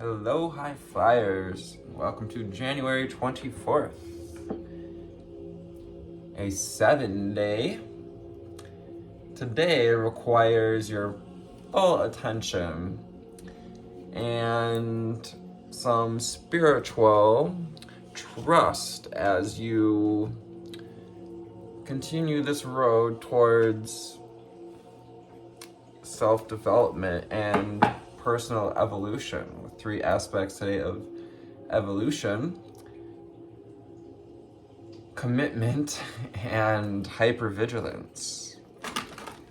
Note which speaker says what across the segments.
Speaker 1: Hello, high flyers. Welcome to January 24th, a 7-day. Today requires your full attention and some spiritual trust as you continue this road towards self-development and personal evolution, with 3 aspects today of evolution: commitment and hypervigilance.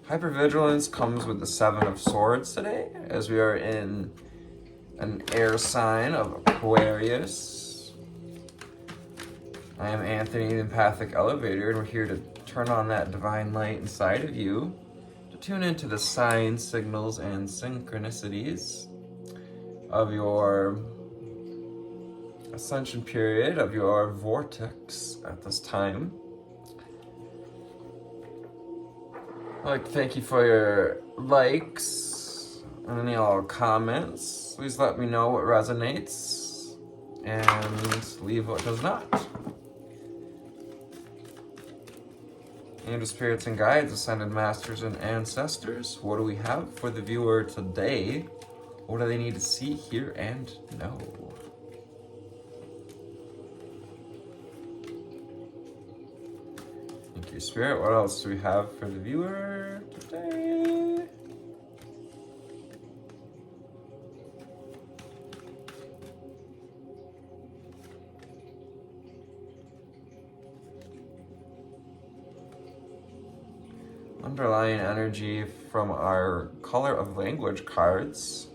Speaker 1: Hypervigilance comes with the 7 of Swords today, as we are in an air sign of Aquarius. I am Anthony, the Empathic Elevator, and we're here to turn on that divine light inside of you, to tune into the signs, signals, and synchronicities of your ascension period, of your vortex at this time. I'd like to thank you for your likes and any all comments. Please let me know what resonates and leave what does not. Angel spirits and guides, ascended masters and ancestors, what do we have for the viewer today? What do they need to see, hear, and know? Thank you, Spirit. What else do we have for the viewer today? Underlying energy from our color of language cards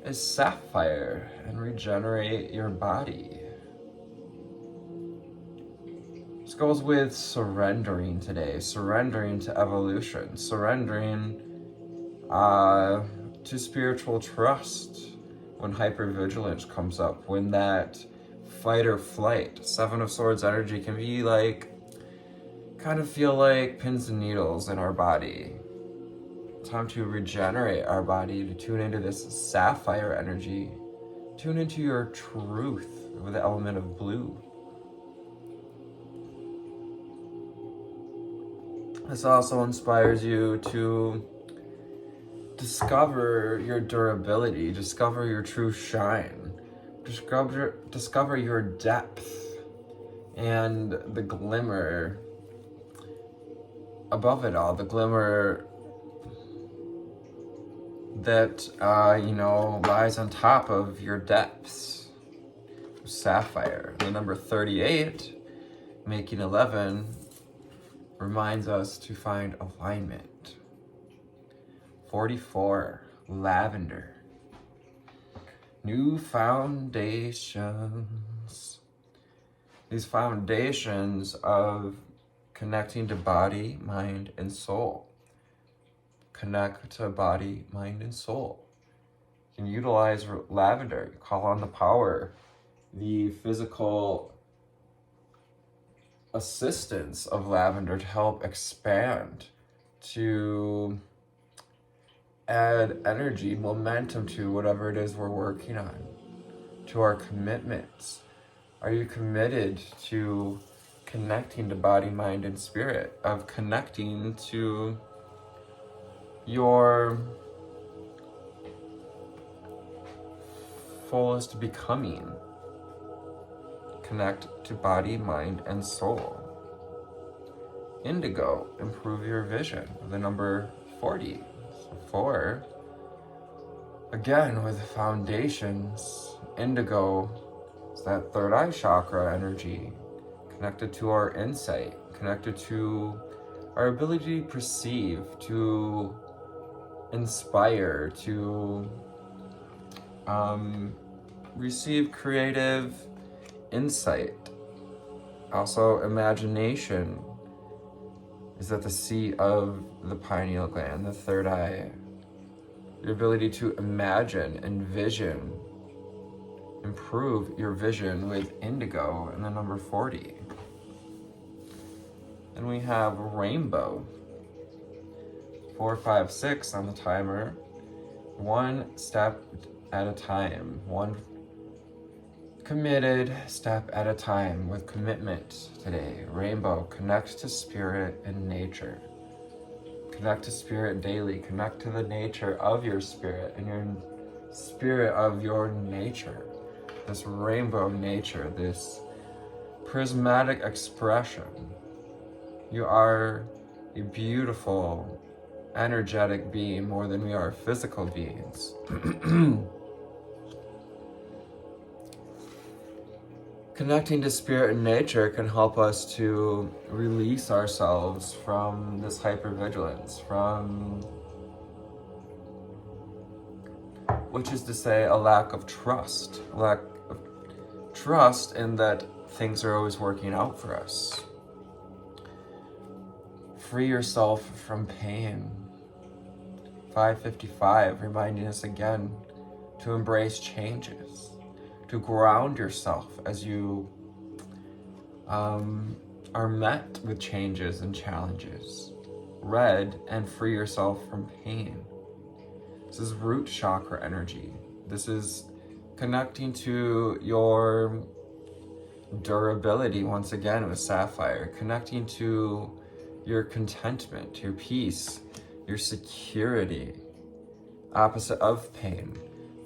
Speaker 1: is sapphire, and regenerate your body. This goes with surrendering today, surrendering to evolution, surrendering to spiritual trust when hypervigilance comes up, when that fight or flight, 7 of Swords energy can be like, kind of feel like pins and needles in our body. Time to regenerate our body, to tune into this sapphire energy, tune into your truth with the element of blue. This also inspires you to discover your durability, discover your true shine, discover your depth and the glimmer above it all, the glimmer that, lies on top of your depths. Sapphire. The number 38, making 11, reminds us to find alignment. 44, lavender. New foundations. These foundations of connecting to body, mind, and soul. Connect to body, mind, and soul. You can utilize lavender. You call on the power, the physical assistance of lavender to help expand, to add energy, momentum to whatever it is we're working on, to our commitments. Are you committed to connecting to body, mind, and spirit, of connecting to your fullest becoming? Connect to body, mind, and soul. Indigo, improve your vision. The number 40. So 4. Again, with foundations, indigo is that third eye chakra energy, connected to our insight, connected to our ability to perceive, to inspire, to receive creative insight. Also, imagination is at the seat of the pineal gland, the third eye. Your ability to imagine, envision, improve your vision with indigo in the number 40. And we have rainbow. 4, 5, 6 on the timer. One step at a time, one committed step at a time with commitment today. Rainbow, connect to spirit and nature. Connect to spirit daily. Connect to the nature of your spirit and your spirit of your nature. This rainbow nature, this prismatic expression. You are a beautiful, energetic being more than we are physical beings. Connecting to spirit and nature can help us to release ourselves from this hypervigilance, which is to say a lack of trust in that things are always working out for us. Free yourself from pain. 555, reminding us again to embrace changes, to ground yourself as you are met with changes and challenges. Red, and free yourself from pain. This is root chakra energy. This is connecting to your durability once again with sapphire, connecting to your contentment, your peace, your security, opposite of pain,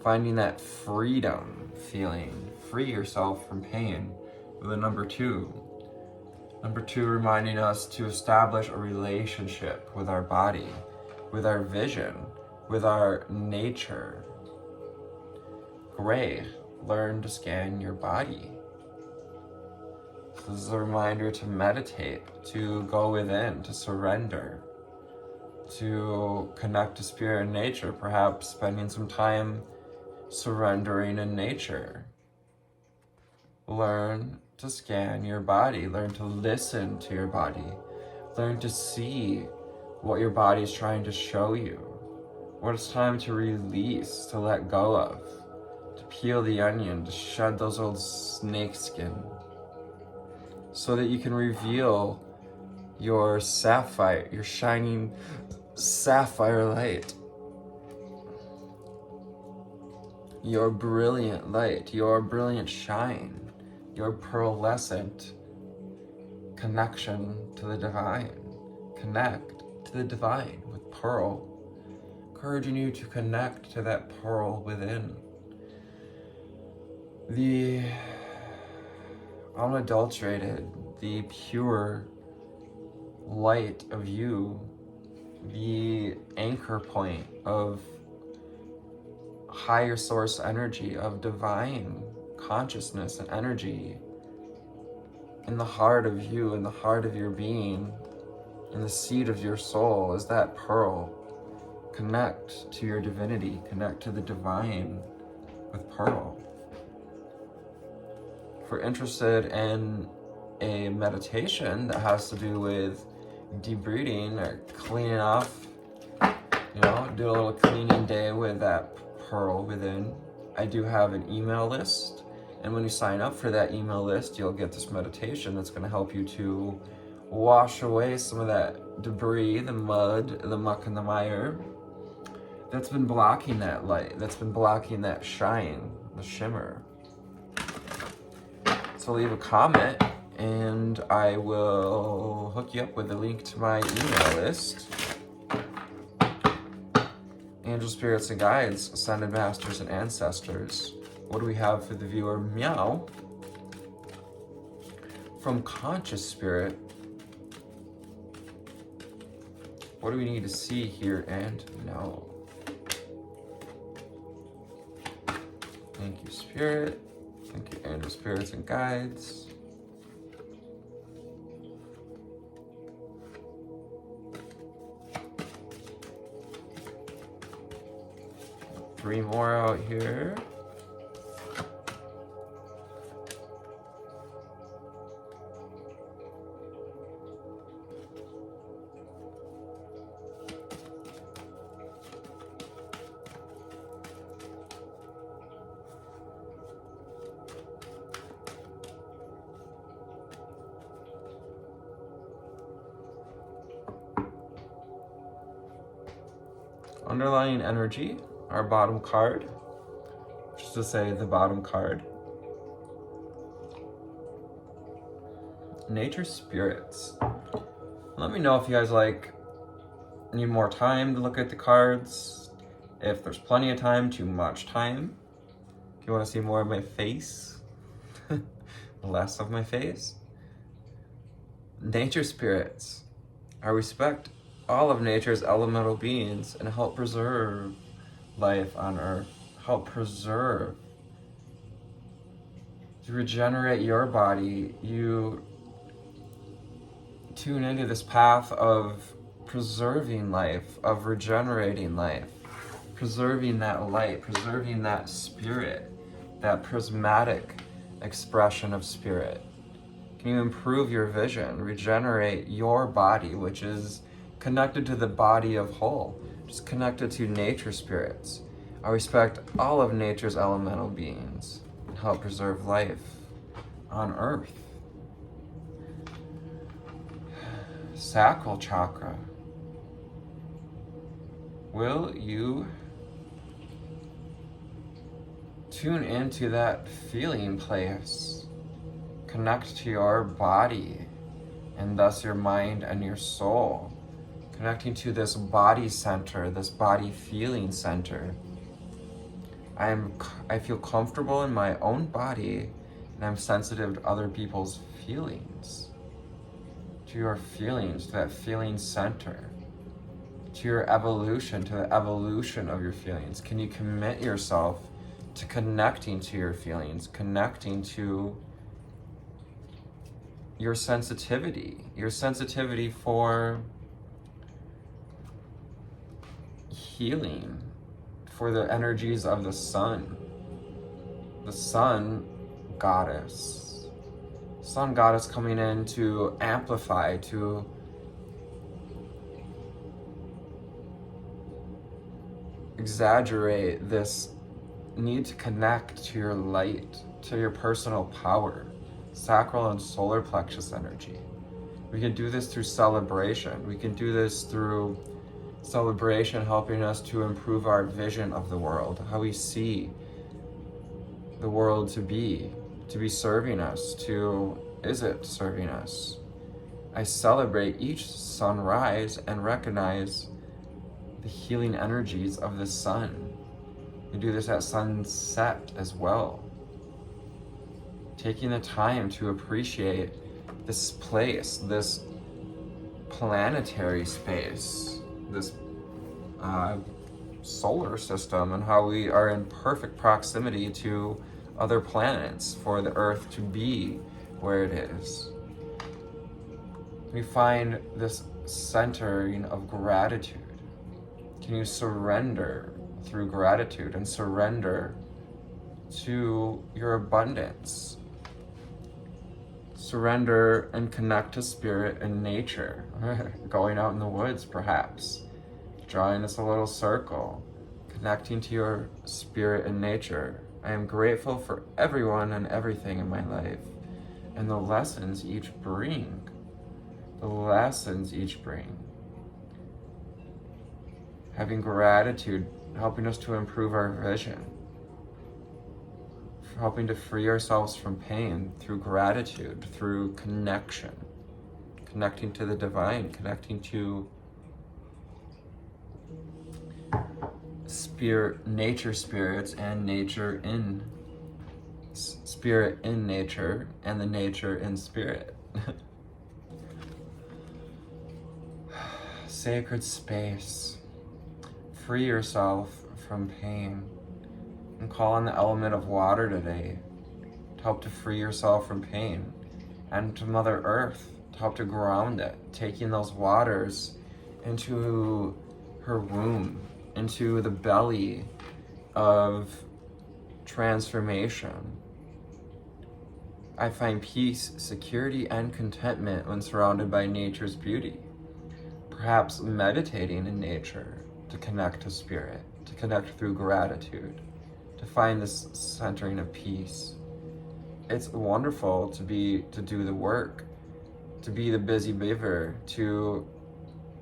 Speaker 1: finding that freedom feeling, free yourself from pain with a number 2. Number 2 reminding us to establish a relationship with our body, with our vision, with our nature. Gray, learn to scan your body. This is a reminder to meditate, to go within, to surrender, to connect to spirit and nature, perhaps spending some time surrendering in nature. Learn to scan your body, learn to listen to your body, learn to see what your body is trying to show you, what it's time to release, to let go of, to peel the onion, to shed those old snake skin, so that you can reveal your sapphire, your shining sapphire light, your brilliant light, your brilliant shine, your pearlescent connection to the divine. Connect to the divine with pearl, encouraging you to connect to that pearl within. The unadulterated, the pure light of you, the anchor point of higher source energy, of divine consciousness and energy in the heart of you, in the heart of your being, in the seed of your soul is that pearl. Connect to your divinity, connect to the divine with pearl. If we're interested in a meditation that has to do with debreeding or cleaning off, do a little cleaning day with that pearl within, I do have an email list, and when you sign up for that email list, you'll get this meditation that's going to help you to wash away some of that debris, the mud, the muck, and the mire that's been blocking that light, that's been blocking that shine, the shimmer. So leave a comment and I will hook you up with a link to my email list. Angel spirits and guides, ascended masters and ancestors. What do we have for the viewer? Meow. From conscious spirit, what do we need to see, hear, and know? Thank you, spirit. Thank you, angel spirits and guides. Three more out here. Underlying energy, our bottom card. just to say the bottom card. Nature spirits. Let me know if you guys need more time to look at the cards. If there's plenty of time, too much time. If you want to see more of my face, less of my face. Nature spirits. I respect all of nature's elemental beings and help preserve life on Earth. Help preserve. To regenerate your body, you tune into this path of preserving life, of regenerating life, preserving that light, preserving that spirit, that prismatic expression of spirit. Can you improve your vision, regenerate your body, which is connected to the body of whole, just connected to nature spirits. I respect all of nature's elemental beings and help preserve life on Earth. Sacral chakra. Will you tune into that feeling place? Connect to your body and thus your mind and your soul. Connecting to this body center, this body feeling center. I feel comfortable in my own body and I'm sensitive to other people's feelings. To your feelings, to that feeling center. To your evolution, to the evolution of your feelings. Can you commit yourself to connecting to your feelings, connecting to your sensitivity for healing, for the energies of the sun goddess. Sun goddess coming in to amplify, to exaggerate this need to connect to your light, to your personal power, sacral and solar plexus energy. We can do this through celebration. We can do this through celebration helping us to improve our vision of the world, how we see the world to be serving us, is it serving us? I celebrate each sunrise and recognize the healing energies of the sun. We do this at sunset as well. Taking the time to appreciate this place, this planetary space, this solar system, and how we are in perfect proximity to other planets for the Earth to be where it is. We find this centering of gratitude. Can you surrender through gratitude and surrender to your abundance? Surrender and connect to spirit and nature. Going out in the woods, perhaps. Drawing us a little circle. Connecting to your spirit and nature. I am grateful for everyone and everything in my life and the lessons each bring. Having gratitude, helping us to improve our vision. Helping to free ourselves from pain through gratitude, through connection. Connecting to the divine, connecting to nature spirits and nature in spirit in nature and the nature in spirit. Sacred space. Free yourself from pain and call on the element of water today to help to free yourself from pain, and to Mother Earth to help to ground it, taking those waters into her womb, into the belly of transformation. I find peace, security, and contentment when surrounded by nature's beauty. Perhaps meditating in nature to connect to spirit, to connect through gratitude, to find this centering of peace. It's wonderful to do the work, to be the busy beaver, to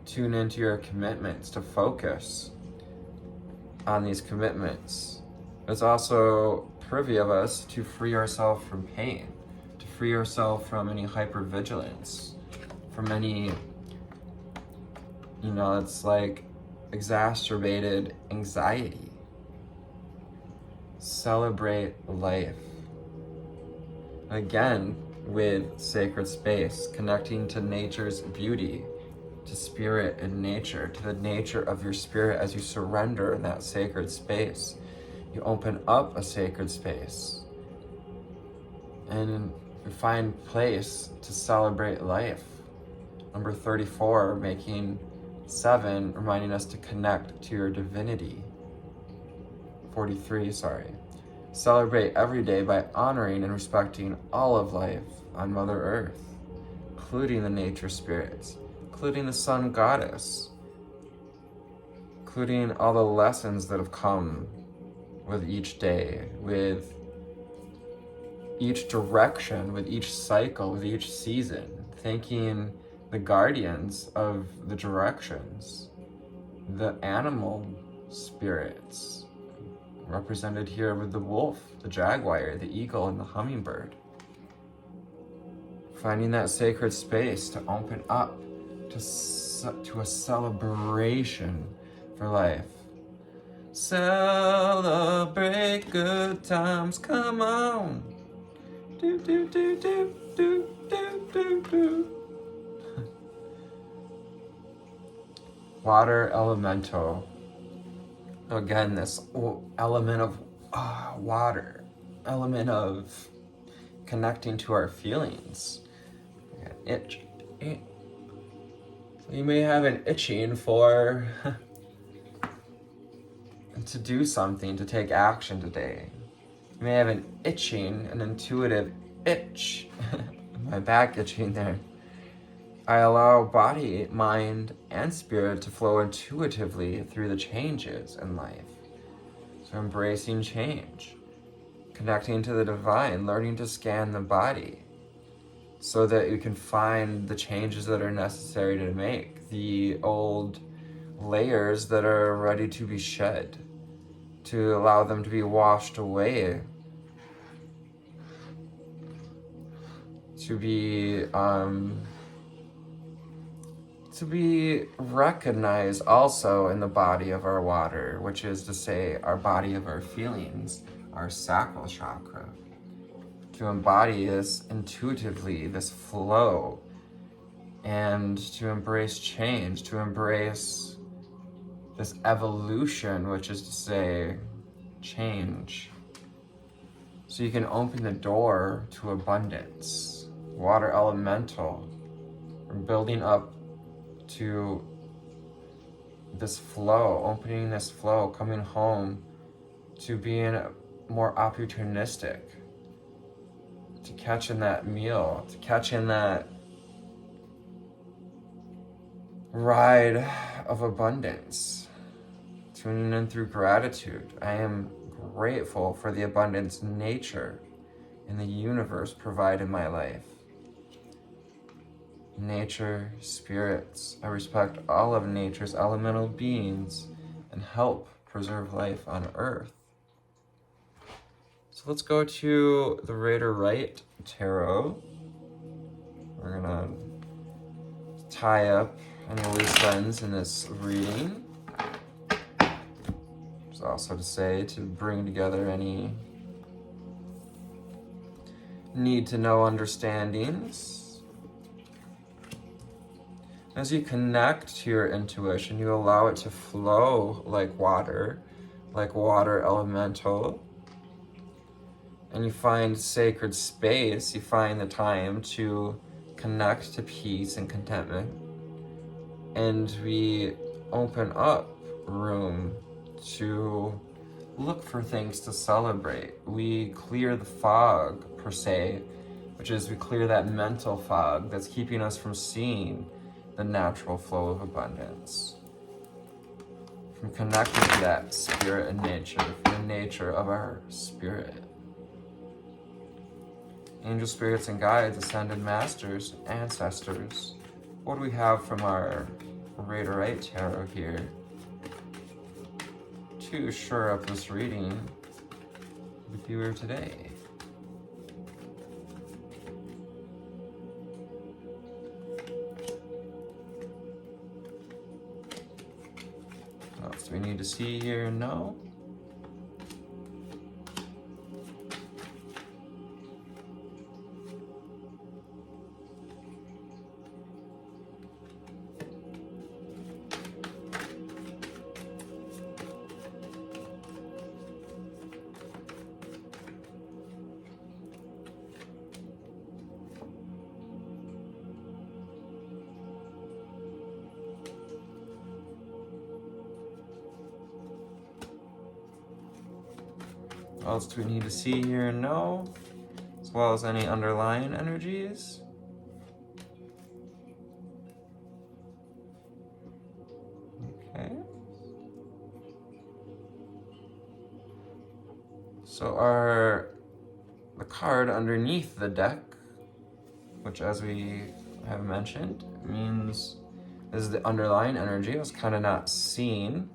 Speaker 1: tune into your commitments, to focus on these commitments, It's also privy of us to free ourselves from pain, to free ourselves from any hypervigilance, from any, it's like exacerbated anxiety. Celebrate life. Again, with sacred space, connecting to nature's beauty, to spirit and nature, to the nature of your spirit as you surrender in that sacred space. You open up a sacred space and you find place to celebrate life. Number 34, making 7, reminding us to connect to your divinity. 43, celebrate every day by honoring and respecting all of life on Mother Earth, including the nature spirits, including the sun goddess, including all the lessons that have come with each day, with each direction, with each cycle, with each season, thanking the guardians of the directions, the animal spirits, represented here with the wolf, the jaguar, the eagle, and the hummingbird. Finding that sacred space to open up to a celebration for life. Celebrate good times, come on. Do, do, do, do, do, do, do, do. Water elemental. Again, this element of water, element of connecting to our feelings. Itch. So you may have an itching for to do something, to take action today. You may have an intuitive itch. My back itching there. I allow body, mind, and spirit to flow intuitively through the changes in life. So embracing change, connecting to the divine, learning to scan the body so that you can find the changes that are necessary to make, the old layers that are ready to be shed, to allow them to be washed away, to be recognized also in the body of our water, which is to say our body of our feelings, our sacral chakra. To embody this intuitively, this flow, and to embrace change, to embrace this evolution, which is to say change. So you can open the door to abundance. Water elemental, we're building up to this flow, opening this flow, coming home to being more opportunistic, to catch in that meal, to catch in that ride of abundance, tuning in through gratitude. I am grateful for the abundance nature and the universe provide in my life. Nature, spirits, I respect all of nature's elemental beings and help preserve life on Earth. So let's go to the Rider-Waite Tarot. We're gonna tie up any loose ends in this reading. There's also to say to bring together any need to know understandings. As you connect to your intuition, you allow it to flow like water elemental. And you find sacred space, you find the time to connect to peace and contentment. And we open up room to look for things to celebrate. We clear the fog, per se, which is we clear that mental fog that's keeping us from seeing the natural flow of abundance. From connecting to that spirit and nature, the nature of our spirit. Angel spirits and guides, ascended masters, ancestors. What do we have from our Rider-Waite Tarot here to shore up this reading? fewer today. What else do we need to see here and know? What else do we need to see here and know? As well as any underlying energies. Okay. So the card underneath the deck, which as we have mentioned, means is the underlying energy. I was kind of not seeing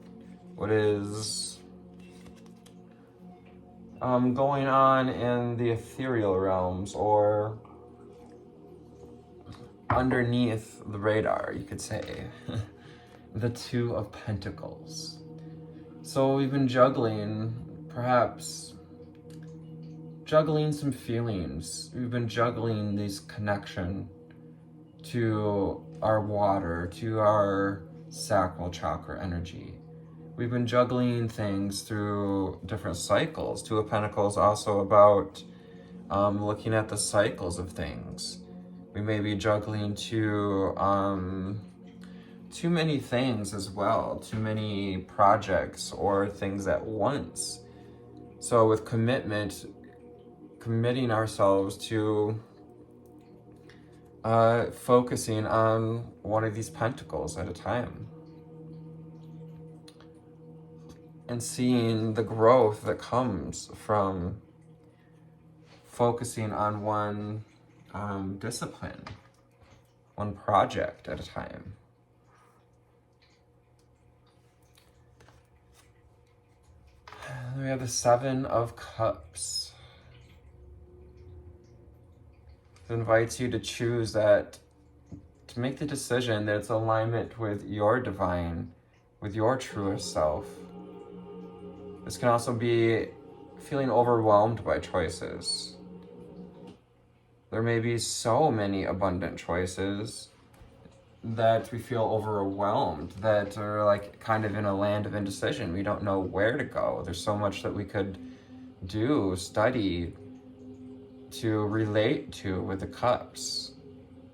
Speaker 1: what is going on in the ethereal realms, or underneath the radar, you could say. The Two of Pentacles. So we've been juggling, perhaps juggling some feelings. We've been juggling this connection to our water, to our sacral chakra energy. We've been juggling things through different cycles. Two of Pentacles also about looking at the cycles of things. We may be juggling too many things as well, too many projects or things at once. So with commitment, committing ourselves to focusing on one of these pentacles at a time. And seeing the growth that comes from focusing on one discipline, one project at a time. We have the Seven of Cups. It invites you to choose that, to make the decision that it's alignment with your divine, with your truest self. This can also be feeling overwhelmed by choices. There may be so many abundant choices that we feel overwhelmed, that are like kind of in a land of indecision. We don't know where to go. There's so much that we could do, study, to relate to with the cups.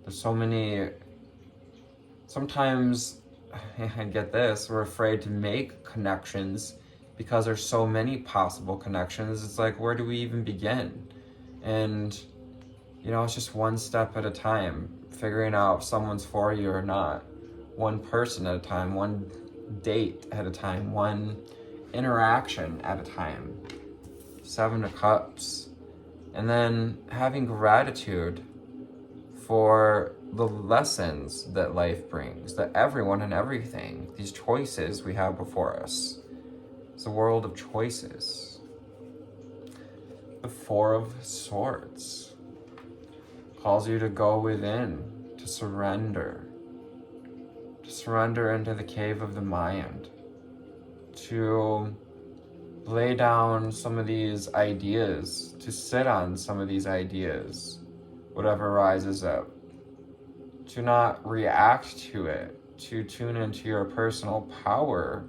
Speaker 1: There's so many. Sometimes, I get this, we're afraid to make connections because there's so many possible connections. It's like, where do we even begin? And it's just one step at a time, figuring out if someone's for you or not. One person at a time, one date at a time, one interaction at a time. Seven of Cups. And then having gratitude for the lessons that life brings, that everyone and everything, these choices we have before us. It's a world of choices. The Four of Swords calls you to go within, to surrender into the cave of the mind, to lay down some of these ideas, to sit on some of these ideas, whatever rises up, to not react to it, to tune into your personal power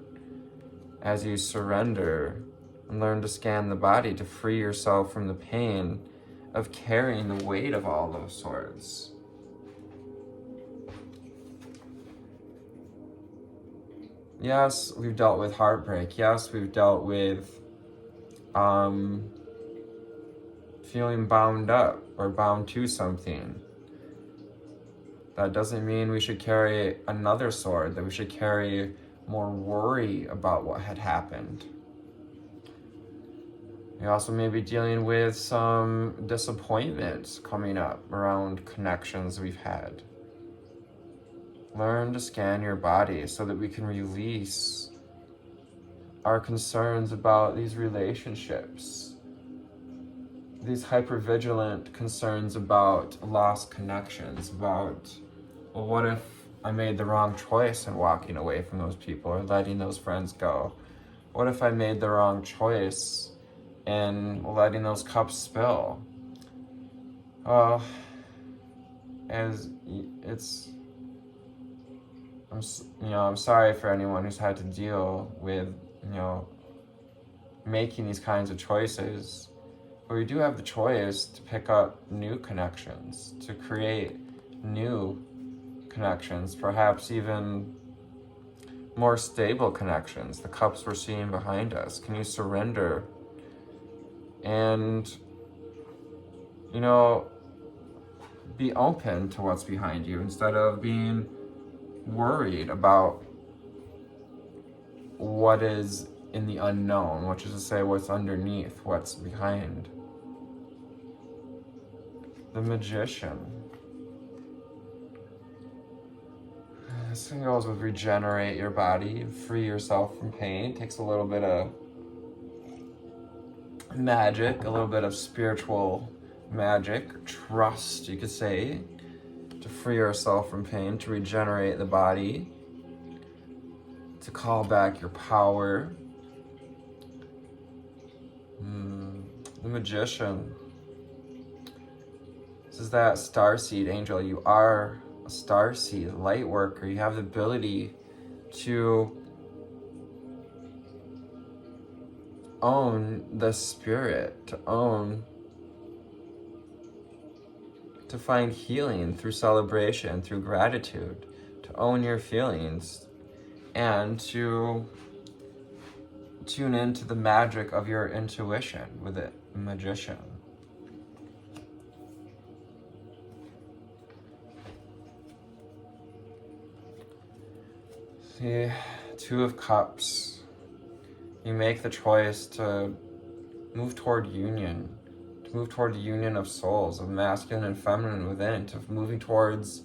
Speaker 1: as you surrender and learn to scan the body to free yourself from the pain of carrying the weight of all those swords. Yes, we've dealt with heartbreak. Yes, we've dealt with feeling bound up or bound to something. That doesn't mean we should carry another sword, that we should carry more worry about what had happened. We also may be dealing with some disappointments coming up around connections we've had. Learn to scan your body so that we can release our concerns about these relationships, these hypervigilant concerns about lost connections, about, well, what if I made the wrong choice in walking away from those people or letting those friends go? What if I made the wrong choice in letting those cups spill? Well, as it's, I'm sorry for anyone who's had to deal with, making these kinds of choices. But we do have the choice to pick up new connections, to create new connections, perhaps even more stable connections, the cups we're seeing behind us. Can you surrender and, be open to what's behind you instead of being worried about what is in the unknown, which is to say what's underneath, what's behind. The Magician. This thing goes with regenerate your body, free yourself from pain. It takes a little bit of magic, a little bit of spiritual magic, trust, you could say, to free yourself from pain, to regenerate the body, to call back your power. The Magician. This is that starseed angel. You are a starseed, light worker. You have the ability to own the spirit, to find healing through celebration, through gratitude, to own your feelings, and to tune into the magic of your intuition with it, Magician. The Two of Cups. You make the choice to move toward union, to move toward the union of souls, of masculine and feminine within, to moving towards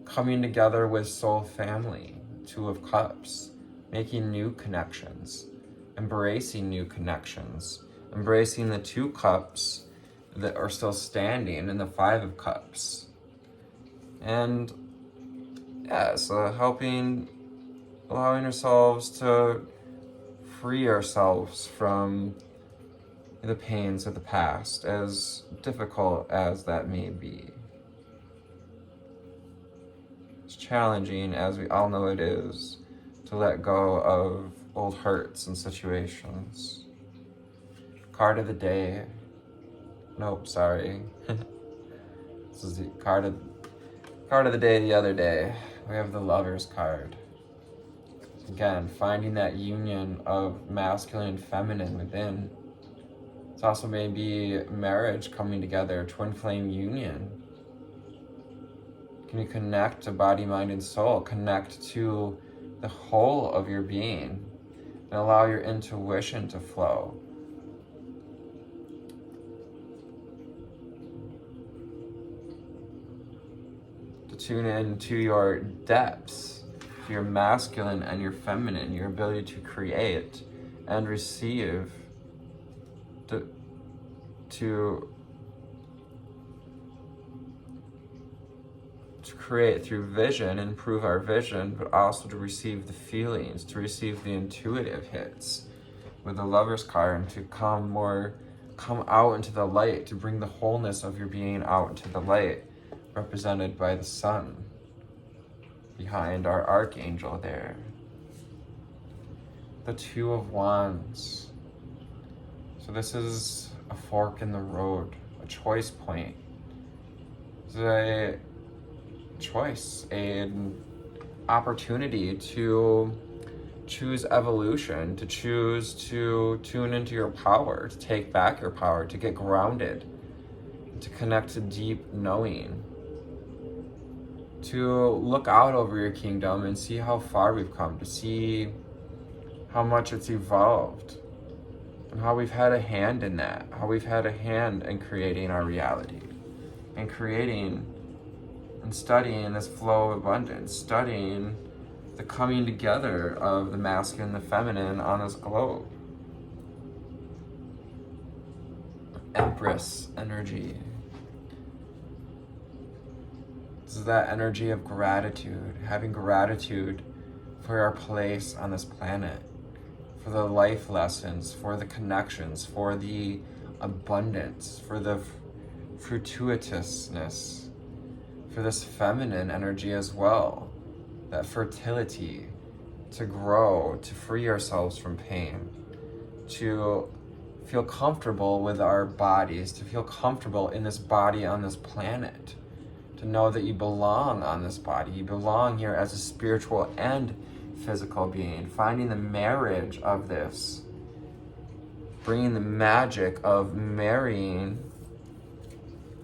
Speaker 1: coming together with soul family. Two of Cups. Making new connections, embracing new connections, embracing the 2 cups that are still standing in the 5 of Cups. And so allowing ourselves to free ourselves from the pains of the past, as difficult as that may be. It's challenging, as we all know it is, to let go of old hurts and situations. Card of the day. Nope, sorry. This is the card of the day the other day. We have the Lover's card. Again, finding that union of masculine and feminine within. It's also maybe marriage coming together, twin flame union. Can you connect to body, mind, and soul? Connect to the whole of your being and allow your intuition to flow. To tune in to your depths, to your masculine and your feminine, your ability to create and receive, to create through vision, improve our vision, but also to receive the feelings, to receive the intuitive hits with the Lover's card, and to come out into the light, to bring the wholeness of your being out into the light, represented by the sun behind our archangel there. The 2 of Wands. So this is a fork in the road, a choice point. It's a choice, an opportunity to choose evolution, to choose to tune into your power, to take back your power, to get grounded, to connect to deep knowing, to look out over your kingdom and see how far we've come, to see how much it's evolved, and how we've had a hand in that, how we've had a hand in creating our reality, and creating and studying this flow of abundance, studying the coming together of the masculine and the feminine on this globe. Empress energy. This is that energy of gratitude, having gratitude for our place on this planet, for the life lessons, for the connections, for the abundance, for the fortuitousness, for this feminine energy as well, that fertility, to grow, to free ourselves from pain, to feel comfortable with our bodies, to feel comfortable in this body on this planet, to know that you belong on this body. You belong here as a spiritual and physical being, finding the marriage of this, bringing the magic of marrying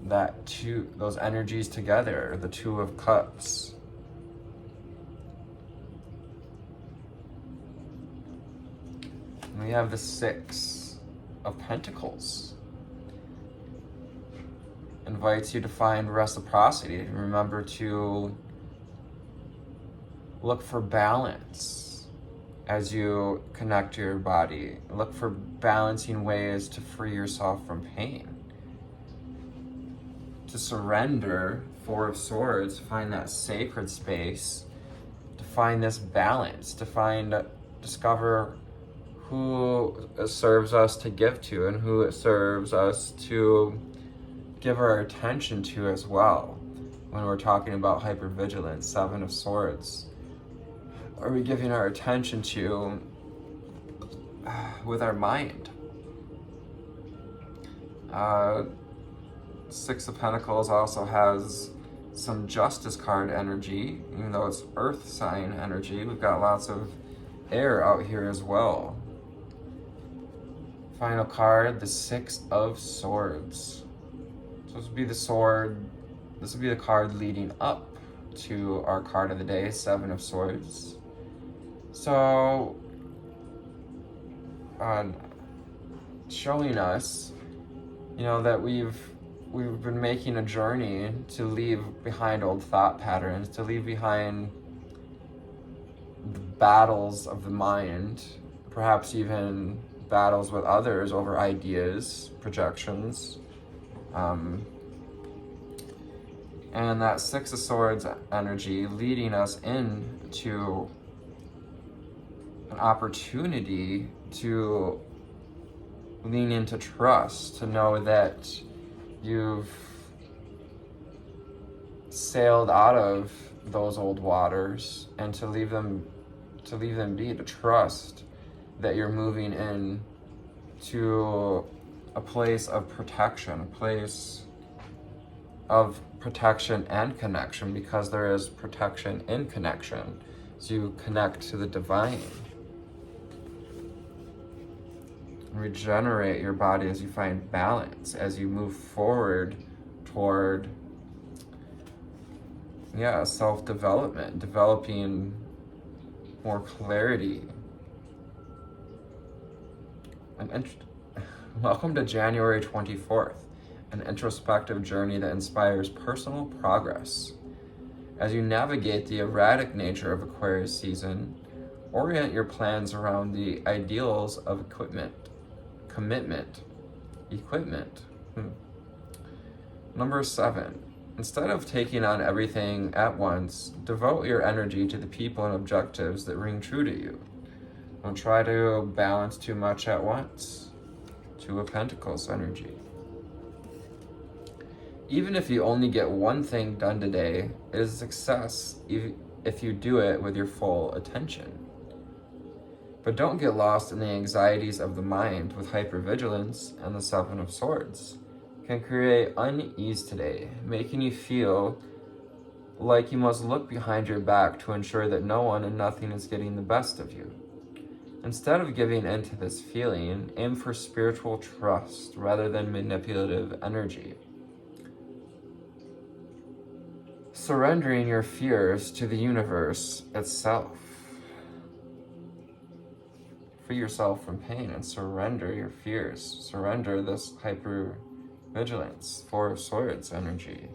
Speaker 1: those energies together, the Two of Cups. And we have the Six of Pentacles. Invites you to find reciprocity. Remember to look for balance as you connect to your body. Look for balancing ways to free yourself from pain. To surrender, Four of Swords, find that sacred space, to find this balance, to discover who it serves us to give to and who it serves us to give our attention to as well. When we're talking about hypervigilance, Seven of Swords, are we giving our attention to with our mind? Six of Pentacles also has some Justice card energy, even though it's Earth sign energy. We've got lots of air out here as well. Final card, the Six of Swords. So this would be the sword. This would be the card leading up to our card of the day, Seven of Swords. So, showing us, that we've been making a journey to leave behind old thought patterns, to leave behind the battles of the mind, perhaps even battles with others over ideas, projections. And that Six of Swords energy leading us into an opportunity to lean into trust, to know that you've sailed out of those old waters and to leave them be, to trust that you're moving in to a place of protection, a place of protection and connection, because there is protection in connection. So you connect to the divine. Regenerate your body as you find balance, as you move forward toward self-development, developing more clarity. Welcome to January 24th, an introspective journey that inspires personal progress. As you navigate the erratic nature of Aquarius season, orient your plans around the ideals of commitment. Number 7, instead of taking on everything at once, devote your energy to the people and objectives that ring true to you. Don't try to balance too much at once. Two of Pentacles energy. Even if you only get one thing done today, it is a success if you do it with your full attention. But don't get lost in the anxieties of the mind, with hypervigilance and the Seven of Swords can create unease today, making you feel like you must look behind your back to ensure that no one and nothing is getting the best of you. Instead of giving in to this feeling, aim for spiritual trust rather than manipulative energy. Surrendering your fears to the universe itself. Free yourself from pain and surrender your fears. Surrender this hypervigilance, Four of Swords energy.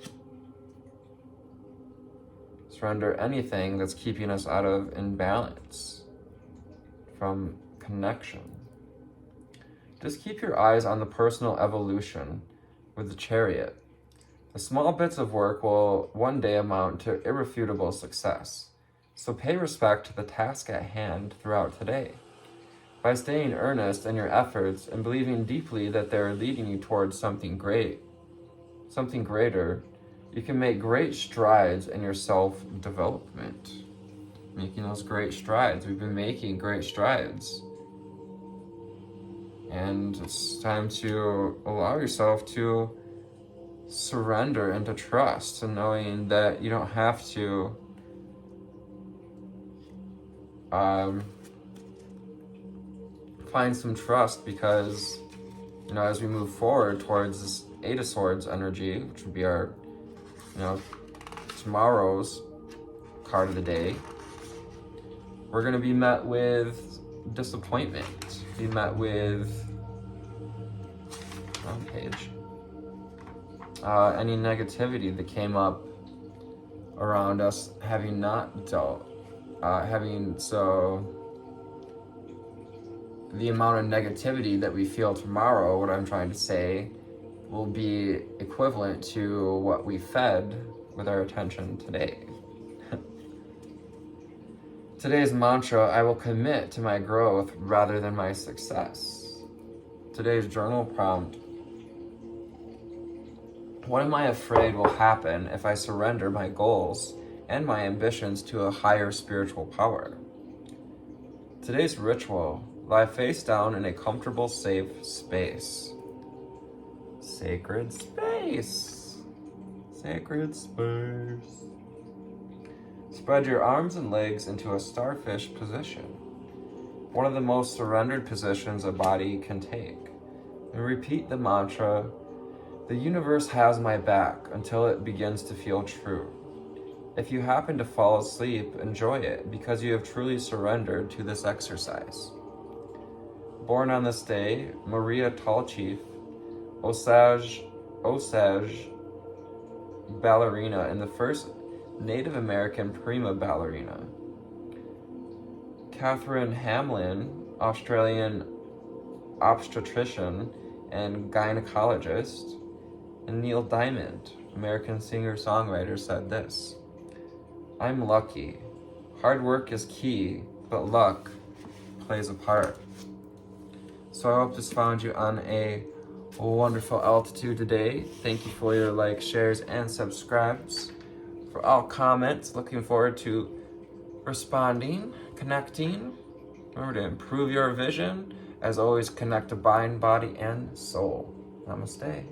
Speaker 1: Surrender anything that's keeping us out of imbalance, from connection. Just keep your eyes on the personal evolution with the Chariot. The small bits of work will one day amount to irrefutable success. So pay respect to the task at hand throughout today. By staying earnest in your efforts and believing deeply that they're leading you towards something great, something greater, you can make great strides in your self-development. Making those great strides. We've been making great strides. And it's time to allow yourself to surrender and to trust, and knowing that you don't have to find some trust, because as we move forward towards this Eight of Swords energy, which would be our tomorrow's card of the day, we're going to be met with disappointment, be met with wrong page, any negativity that came up around us having not dealt, the amount of negativity that we feel tomorrow, what I'm trying to say, will be equivalent to what we fed with our attention today. Today's mantra: I will commit to my growth rather than my success. Today's journal prompt: what am I afraid will happen if I surrender my goals and my ambitions to a higher spiritual power? Today's ritual: lie face down in a comfortable, safe space. Sacred space. Sacred space. Spread your arms and legs into a starfish position, one of the most surrendered positions a body can take. And repeat the mantra: the universe has my back, until it begins to feel true. If you happen to fall asleep, enjoy it, because you have truly surrendered to this exercise. Born on this day, Maria Tallchief, Osage ballerina and the first Native American prima ballerina. Catherine Hamlin, Australian obstetrician and gynecologist. And Neil Diamond, American singer-songwriter, said this: I'm lucky. Hard work is key, but luck plays a part. So I hope this found you on a wonderful altitude today. Thank you for your likes, shares, and subscribes. For all comments, looking forward to responding, connecting. Remember to improve your vision. As always, connect to mind, body, and soul. Namaste.